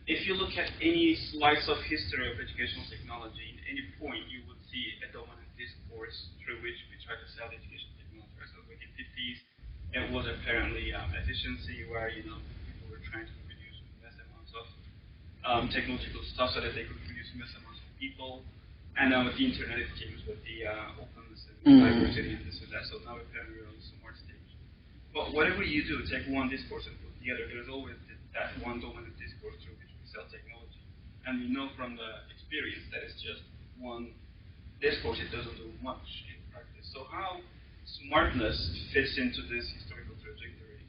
if you look at any slice of history of educational technology, in any point you would see a dominant discourse through which we try to sell educational technology. So with the 50s, it was apparently efficiency, where people were trying to produce mass amounts of technological stuff so that they could produce mass amounts of people. And now with the internet, it came with the openness and diversity and this and that. So now apparently we're on the smart stage. But whatever you do, take one discourse and put the other. There's always that one dominant discourse through which we sell technology. And we know from the experience that it's just one discourse. It doesn't do much in practice. So how smartness fits into this historical trajectory?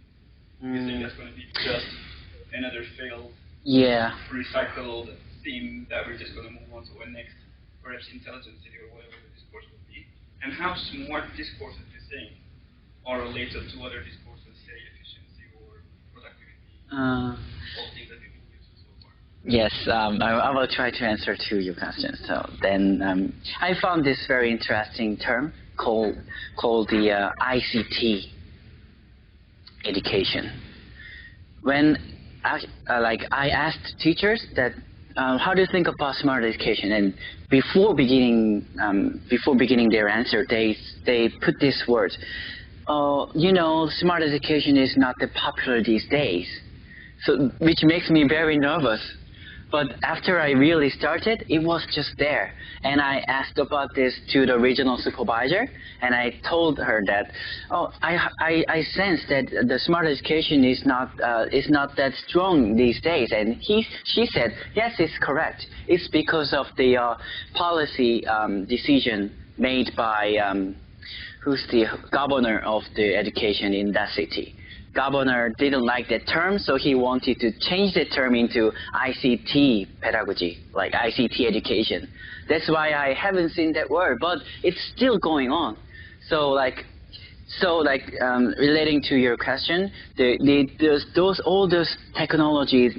You think that's going to be just another failed, recycled theme that we're just going to move on to a next, perhaps intelligent city or whatever the discourse would be? And how smart discourses, you think, are related to other discourses, say efficiency or productivity, all things that we've been using so far? Yes, I will try to answer to your question. So then I found this very interesting term called the ICT education. When I asked teachers that how do you think about smart education, and before beginning their answer, they put this word. Smart education is not that popular these days, so which makes me very nervous. But after I really started, it was just there. And I asked about this to the regional supervisor, and I told her that, I sense that the smart education is not that strong these days. And she said, yes, it's correct. It's because of the policy decision made by who's the governor of the education in that city. Governor didn't like that term, so he wanted to change the term into ICT pedagogy, like ICT education. That's why I haven't seen that word, but it's still going on. So relating to your question, all those technology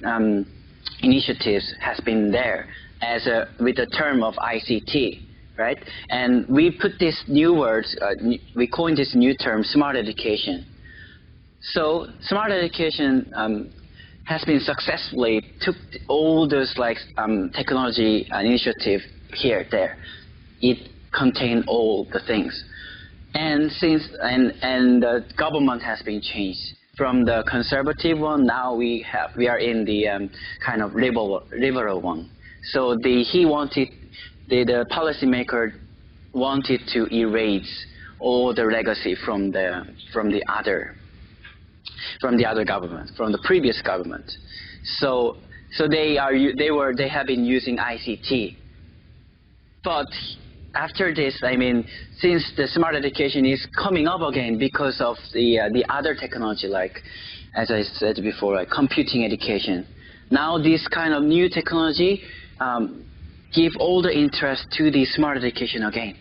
initiatives has been there with the term of ICT, right? And we put this new word, we coined this new term, smart education. So smart education has been successfully took all those technology initiative there. It contained all the things, and the government has been changed from the conservative one. Now we are in the kind of liberal one. So the policymaker wanted to erase all the legacy from the other government, from the previous government. So they have been using ICT. But after this, since the smart education is coming up again because of the other technology, like as I said before, like computing education. Now this kind of new technology give all the interest to the smart education again.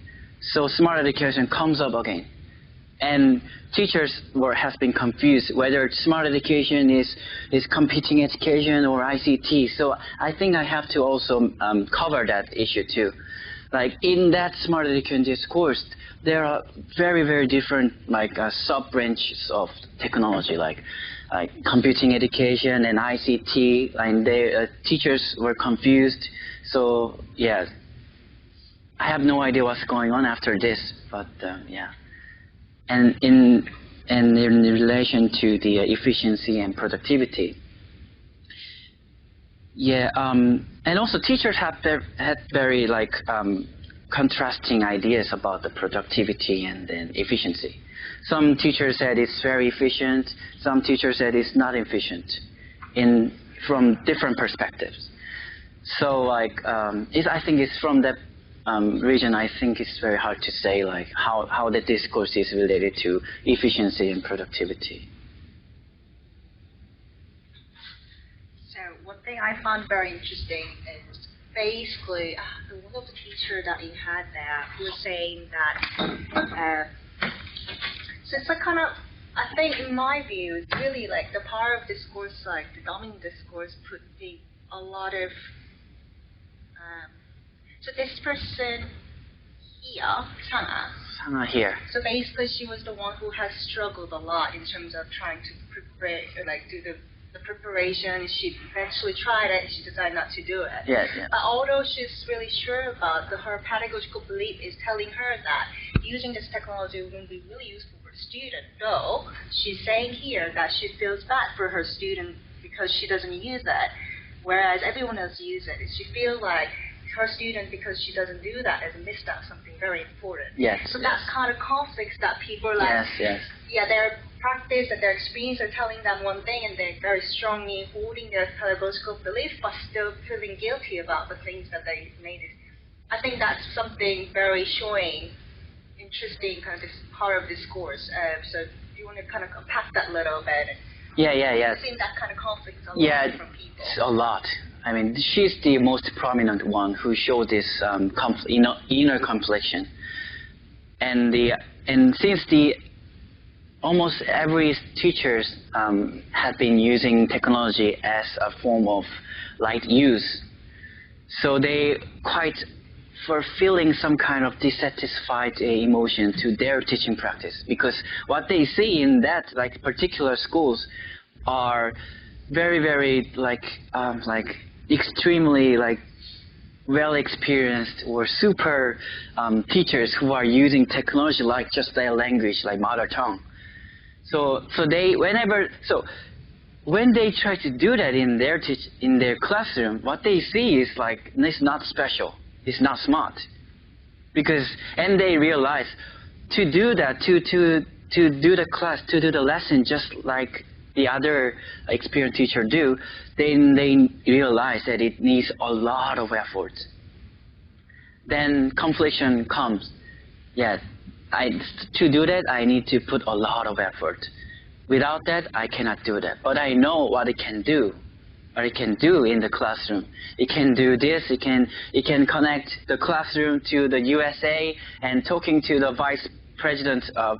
So smart education comes up again. And teachers has been confused whether smart education is computing education or ICT. So I think I have to also cover that issue too. Like in that smart education discourse, there are very, very different sub-branches of technology, like computing education and ICT, and teachers were confused. So yeah, I have no idea what's going on after this, but yeah. And in relation to the efficiency and productivity, and also teachers had very contrasting ideas about the productivity and then efficiency. Some teachers said it's very efficient. Some teachers said it's not efficient, from different perspectives. So I think it's from that region. I think it's very hard to say how the discourse is related to efficiency and productivity. So one thing I found very interesting is basically, one of the teachers that you had there who was saying that, so it's like kind of, I think in my view, it's really like the power of discourse, like the dominant discourse put a lot of, so this person here, Sana here. so basically she was the one who has struggled a lot in terms of trying to prepare, like do the preparation. She eventually tried it, she decided not to do it. Yeah. But although she's really sure about her pedagogical belief is telling her that using this technology wouldn't be really useful for the student, though she's saying here that she feels bad for her student because she doesn't use it, whereas everyone else uses it. She feels like her student, because she doesn't do that, has missed out something very important. Yes. So that's kind of conflicts that people are like, Yes. yeah, their practice and their experience are telling them one thing, and they're very strongly holding their pedagogical belief, but still feeling guilty about the things that they made it. I think that's something very showing, interesting kind of this power of discourse. So do you want to kind of unpack that a little bit? Yeah. I've seen that kind of conflict a lot from people. A lot. I mean, she's the most prominent one who showed this inner confliction, and since almost every teachers had been using technology as a form of light use, so they quite were feeling some kind of dissatisfied emotion to their teaching practice, because what they see in that particular schools are very, very extremely well experienced or super teachers who are using technology like just their language, like mother tongue. So when they try to do that in their classroom, what they see is it's not special, it's not smart, and they realize to do that, to do the class, to do the lesson just like the other experienced teacher do, then they realize that it needs a lot of effort. Then confliction comes. Yeah, to do that, I need to put a lot of effort. Without that, I cannot do that. But I know what it can do, in the classroom. It can do this. It can connect the classroom to the USA and talking to the vice president of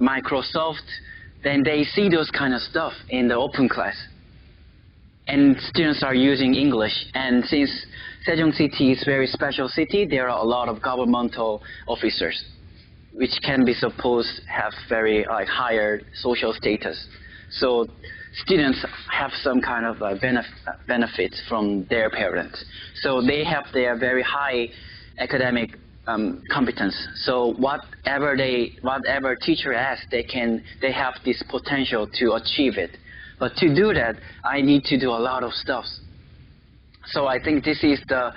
Microsoft. Then they see those kind of stuff in the open class. And students are using English. And since Sejong City is a very special city, there are a lot of governmental officers, which can be supposed have very higher social status. So students have some kind of benefits from their parents. So they have their very high academic competence. So whatever teacher asks, they have this potential to achieve it. But to do that, I need to do a lot of stuff. So I think this is the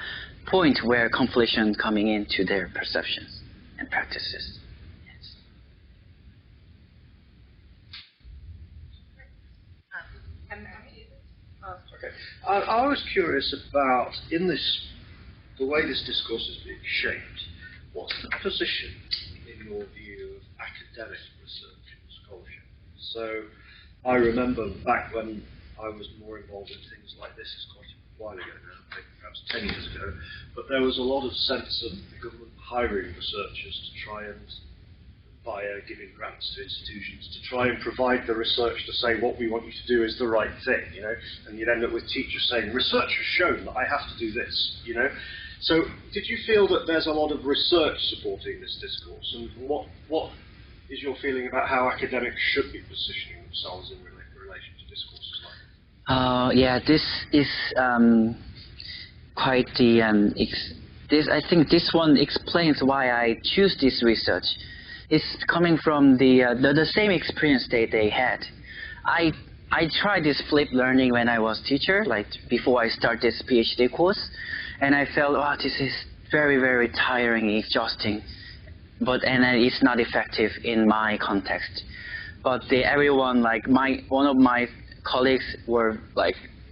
point where confliction coming into their perceptions and practices. Yes. Okay. I was curious about the way this discourse is being shaped. What's the position, in your view, of academic research and scholarship? So I remember back when I was more involved in things like this, it's quite a while ago now, perhaps 10 years ago, but there was a lot of sense of the government hiring researchers to try and, via giving grants to institutions, to try and provide the research to say what we want you to do is the right thing, and you'd end up with teachers saying, research has shown that I have to do this, So did you feel that there's a lot of research supporting this discourse, and what is your feeling about how academics should be positioning themselves in relation to discourses like that? Yeah, this is quite the I think this one explains why I choose this research. It's coming from the same experience they had. I tried this flipped learning when I was teacher, before I start this PhD course, and I felt, this is very, very tiring, exhausting, and it's not effective in my context. But everyone, one of my colleagues were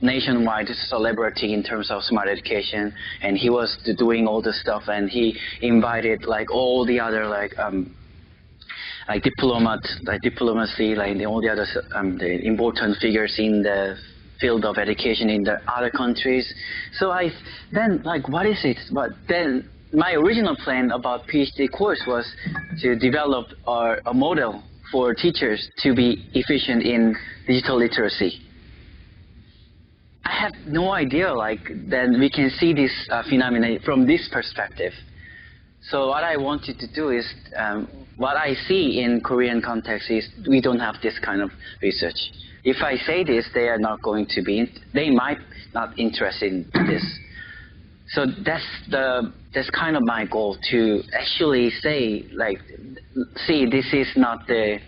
nationwide celebrity in terms of smart education, and he was doing all the stuff, and he invited all the other diplomacy, all the other the important figures in the field of education in the other countries. So I then like, what is it? But then my original plan about PhD course was to develop a model for teachers to be efficient in digital literacy. I had no idea like then we can see this phenomenon from this perspective. So what I wanted to do is, what I see in Korean context is we don't have this kind of research. If I say this, they are not going to be, they might not interested in this. So that's kind of my goal, to actually say like, see, this is not the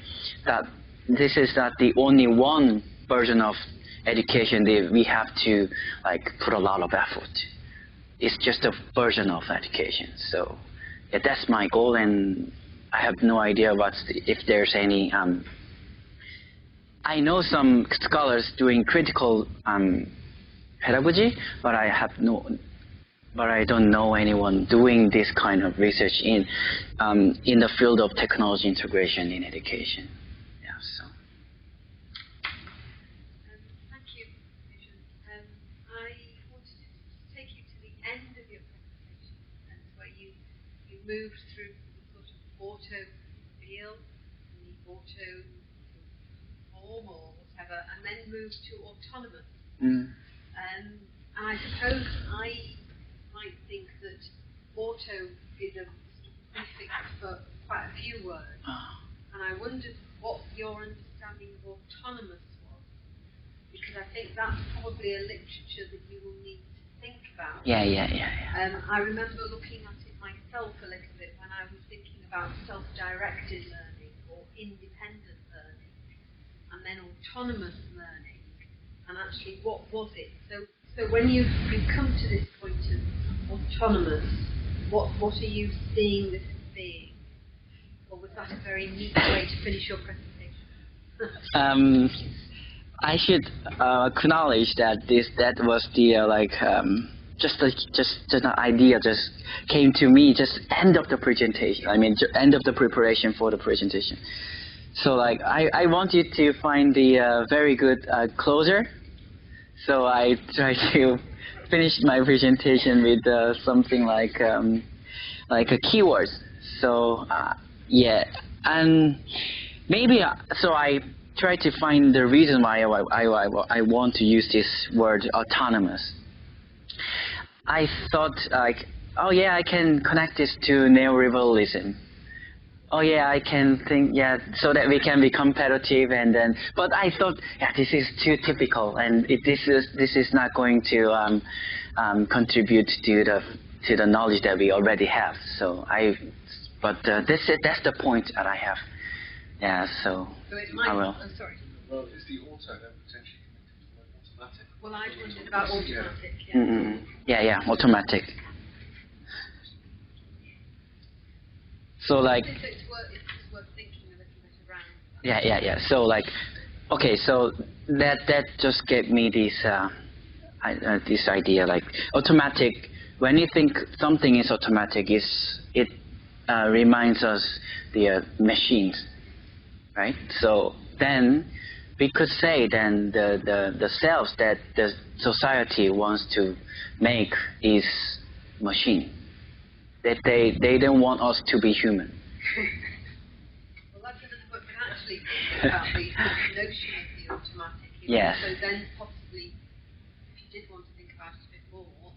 only one version of education that we have to like put a lot of effort. It's just a version of education. So yeah, that's my goal, and I have no idea if there's any. I know some scholars doing critical pedagogy, but I don't know anyone doing this kind of research in the field of technology integration in education. Yeah, so. Thank you, Sejong. I wanted to take you to the end of your presentation, and where you moved through the sort of auto-feel, the auto form or whatever, and then moved to autonomous. And I suppose I might think that auto is a prefix for quite a few words, and I wondered what your understanding of autonomous was, because I think that's probably a literature that you will need to think about. Yeah. I remember looking at it myself a little bit when I was thinking about self-directed learning or independent learning, and then autonomous learning, and actually what was it? So when you come to this point of autonomous, what are you seeing this as being? Or was that a very neat way to finish your presentation? I should acknowledge that that was the just an idea just came to me just end of the presentation. I mean, end of the preparation for the presentation. So like I wanted to find the very good closer. So I tried to finish my presentation with something like a keyword. So yeah, and maybe so I tried to find the reason why I want to use this word autonomous. I thought like, oh yeah, I can connect this to neoliberalism. Oh yeah, I can think, yeah, so that we can be competitive, and then. But I thought, yeah, this is too typical, and this is not going to contribute to the knowledge that we already have. So that's the point that I have. Yeah, so it might, I will. I'm sorry. Well, is the auto then potentially connected to automatic? Well, I wondered about automatic. Yeah, automatic. So like. It's worth thinking a little bit around. Yeah. So like, okay, so that just gave me this this idea like automatic. When you think something is automatic, it reminds us the machines, right? So then we could say then the selves that the society wants to make is machine. That they don't want us to be human. Well, that's a little bit, but actually about the notion of the automatic. Yes. So then possibly, if you did want to think about it a bit more,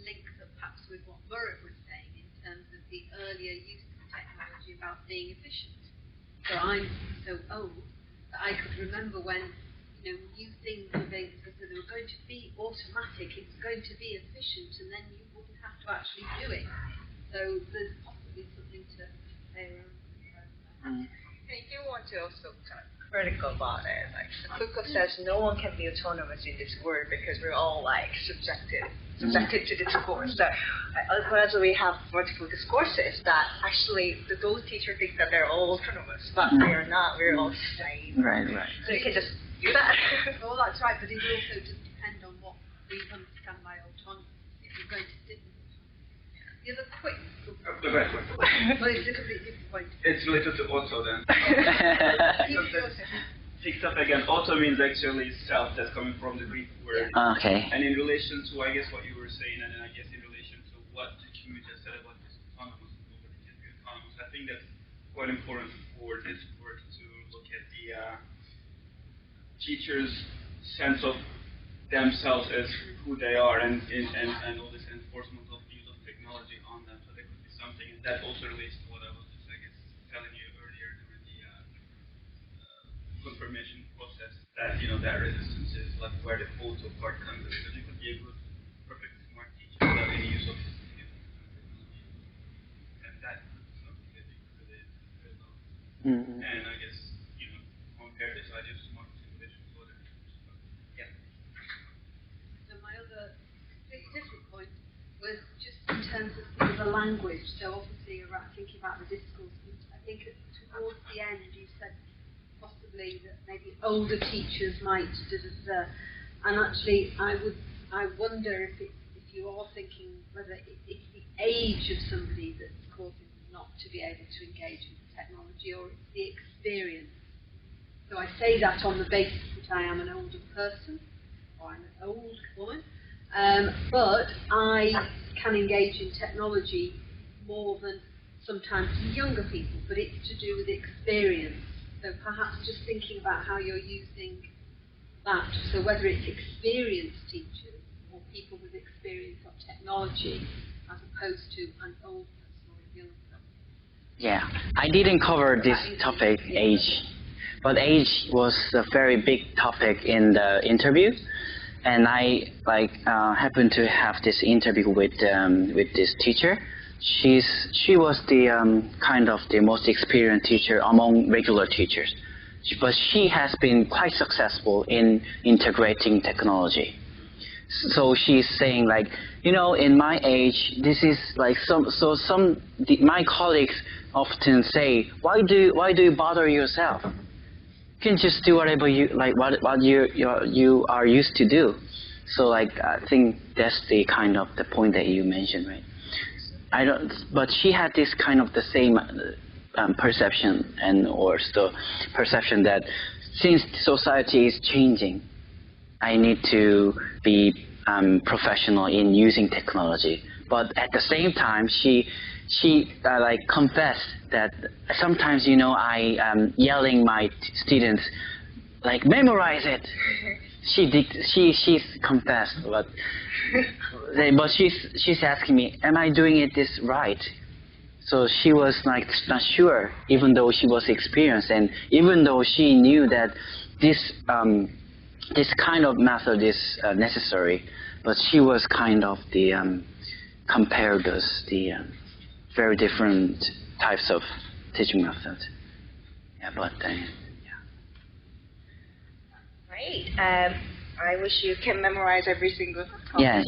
link that perhaps with what Murray was saying in terms of the earlier use of technology about being efficient. So I'm so old that I could remember when new things were being discussed, that they were going to be automatic, it's going to be efficient, and then you wouldn't have to actually do it. So there's possibly something to say around. I do want to also kind of critical about it. Like Foucault says, no one can be autonomous in this world because we're all like subjected to discourse. So as we have multiple discourses, that actually those teachers think that they're all autonomous, but we are not. We're all slave. Right. So you can just do that. Well, that's right, but it also does depend on what we understand by autonomous. If you're going to sit with autonomous. The other quick. The best one. Well, it's a little bit disappointing. It's related to auto then. picks up again. Auto means actually self. That's coming from the Greek word. Okay. And in relation to, I guess, what you were saying, and then I guess in relation to what the community has said about this autonomous, nobody can be autonomous. I think that's quite important for this work to look at the teachers' sense of themselves as who they are, and all this enforcement of use of technology on them. So there could be something, and that also relates to what I was just, I guess, telling you earlier during the confirmation process, that that resistance is like where the photo part comes in, because you could be a good, perfect smart teacher without any use of technology, and that could be something that you could really develop. And I guess compare this idea of smart simulation to other things. Yeah. So my other completely different point was just in terms of the language. So obviously you're thinking about the discourse. I think towards the end you said possibly that maybe older teachers might and actually I wonder if you are thinking whether it's the age of somebody that's causing them not to be able to engage with technology, or it's the experience. So I say that on the basis that I am an older person, or I'm an old woman, but I can engage in technology more than sometimes younger people, but it's to do with experience. So perhaps just thinking about how you're using that, so whether it's experienced teachers or people with experience of technology as opposed to an old person or a young person. Yeah, I didn't cover this topic, age, but age was a very big topic in the interview, and I happened to have this interview with this teacher. She was the kind of the most experienced teacher among regular teachers, but she has been quite successful in integrating technology. So she's saying in my age, this is like my colleagues often say, why do you bother yourself? You can just do whatever you like, what you are used to do. So I think that's the kind of the point that you mentioned, right? But she had this kind of the same perception, or the perception that since society is changing, I need to be professional in using technology. But at the same time, she confessed that sometimes I am yelling my students memorize it. She's confessed, but she's asking me, am I doing it this right? So she was not sure, even though she was experienced, and even though she knew that this kind of method is necessary, but she was kind of compared the very different types of teaching methods. Yeah, but Great. I wish you can memorize every single Yes.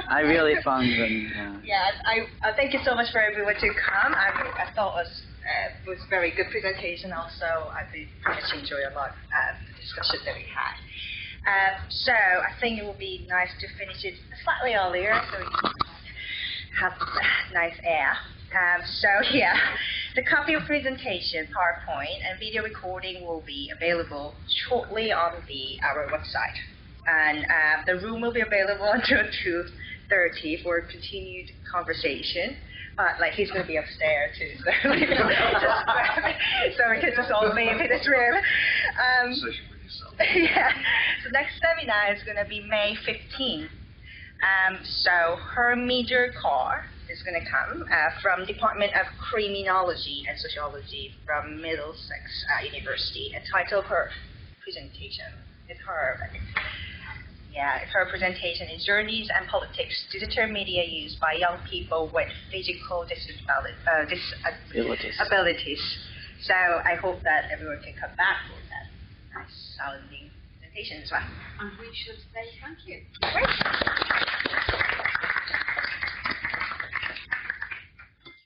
I really found them. I thank you so much for everyone to come. I thought it was a very good presentation. Also, I did pretty much enjoy a lot the discussion that we had. So I think it would be nice to finish it slightly earlier, so we can have nice air. The copy of presentation, PowerPoint, and video recording will be available shortly on our website. And the room will be available until 2:30 for continued conversation. But he's going to be upstairs too, so we can just all leave in this room. So next seminar is going to be May 15th. So her major car is going to come from Department of Criminology and Sociology from Middlesex University, entitled her presentation. Her presentation is Journeys and Politics, Digital Media Used by Young People with Physical Disabilities. So I hope that everyone can come back for that nice sounding presentation as well. And we should say thank you. Great.